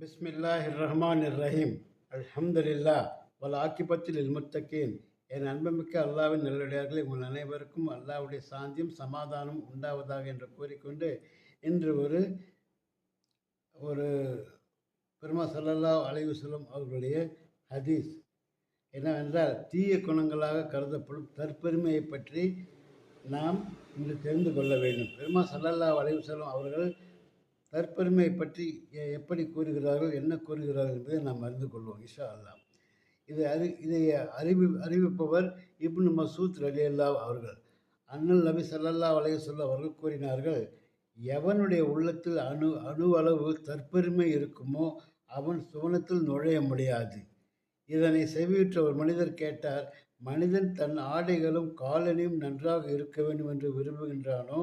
பிஸ்மில்லாஹிர்ரஹ்மானிர்ரஹீம். அல்ஹம்துலில்லா வல் ஆக்கிபத்தில் இல்முத்தகீன். என் அன்புமிக்க அல்லாஹ்வின் நல்லடியார்களே, உங்கள் அனைவருக்கும் அல்லாஹ்வுடைய சாந்தியும் சமாதானம் உண்டாவதாக என்று கூறிக்கொண்டு, இன்று ஒரு ஒரு பெருமா ஸல்லல்லாஹு அலைஹி வஸல்லம் அவர்களுடைய ஹதீஸ் என்னவென்றால், தீய குணங்களாக கருதப்படும் தற்பெருமையை பற்றி நாம் இன்று தெரிந்து கொள்ள வேண்டும். பெருமா ஸல்லல்லாஹு அலைஹி வஸல்லம் அவர்கள் தற்பெருமையை பற்றி எப்படி கூறுகிறார்கள், என்ன கூறுகிறார்கள் என்பதை நாம் அறிந்து கொள்வோம் இன்ஷா அல்லாஹ். இதை அறிவிப்பவர் இப்னு மசூத் ரலியல்லாஹு அவர்கள். அண்ணல் நபி ஸல்லல்லாஹு அலைஹி வஸல்லம் அவர்கள் கூறினார்கள், எவனுடைய உள்ளத்தில் அணுவளவு தற்பெருமை இருக்குமோ அவன் சுவனத்தில் நுழைய முடியாது. இதனை செவியுற்ற ஒரு மனிதர் கேட்டார், மனிதன் தன் ஆடைகளும் காலணியும் நன்றாக இருக்க வேண்டும் என்று விரும்புகின்றானோ,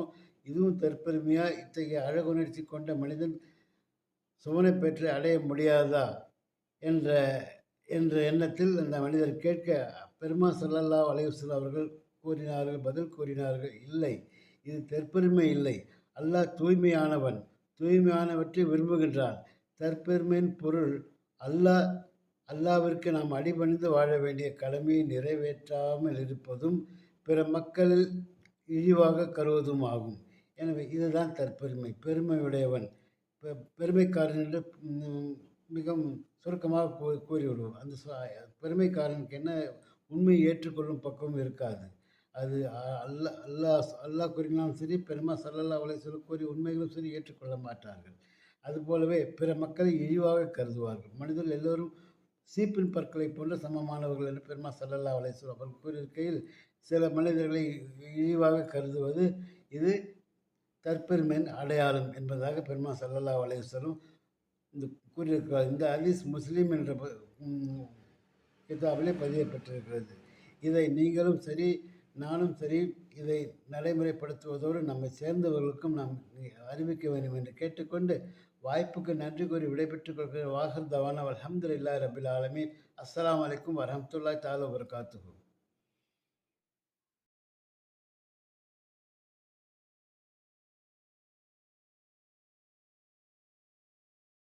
இதுவும் தற்பெருமையா? இத்தகைய அழகுணர்ச்சி கொண்ட மனிதன் சுவனை பெற்று அடைய முடியாதா என்ற என்ற எண்ணத்தில் அந்த மனிதர் கேட்க, பெருமா ஸல்லல்லாஹு அலைஹி வஸல்லம் அவர்கள் பதில் கூறினார்கள், இல்லை, இது தற்பெருமை இல்லை. அல்லாஹ் தூய்மையானவன், தூய்மையானவற்றை விரும்புகின்றான். தற்பெருமையின் பொருள் அல்லாவிற்கு நாம் அடிபணிந்து வாழ வேண்டிய கடமையை நிறைவேற்றாமல் இருப்பதும் பிற மக்களில் இழிவாக கருவதும் ஆகும். எனவே இதுதான் தற்பெருமை. பெருமையுடையவன் பெருமைக்காரன் என்று மிகவும் சுருக்கமாக கூறிவிடுவோம். அந்த பெருமைக்காரனுக்கு என்ன உண்மையை ஏற்றுக்கொள்ளும் பக்குவம் இருக்காது. அது அல்லாஹ் கூறினாலும் சரி, பெருமா ஸல்லல்லாஹு அலைஹி வஸல்லம் கூறிய உண்மைகளும் சரி ஏற்றுக்கொள்ள மாட்டார்கள். அதுபோலவே பிற மக்களை இழிவாக கருதுவார்கள். மனிதர்கள் எல்லோரும் சீப்பின் பற்களை போன்ற சமமானவர்கள் என்று பெருமா ஸல்லல்லாஹு அலைஹி வஸல்லம் அவர்கள் கூறியிருக்கையில், சில மனிதர்களை இழிவாக கருதுவது இது தற்பெருமையின் அடையாளம் என்பதாக பெருமா ஸல்லல்லாஹு அலைஹி வஸல்லம் கூறியிருக்கிறார். இந்த ஹதீஸ் முஸ்லீம் என்ற கிதாபிலே பதியப்பட்டிருக்கிறது. இதை நீங்களும் சரி, நானும் சரி, இதை நடைமுறைப்படுத்துவதோடு நம்மை சேர்ந்தவர்களுக்கும் நாம் அறிவிக்க வேண்டும் என்று கேட்டுக்கொண்டு, வாய்ப்புக்கு நன்றி கூறி விடைபெற்றுக் கொள்கிற வாஹிர் தவானா அல்ஹம்துலில்லாஹி ரப்பில் ஆலமீன். அஸ்ஸலாமு அலைக்கும் வரஹ்மத்துல்லாஹி தஆலா வபரகாத்துஹு.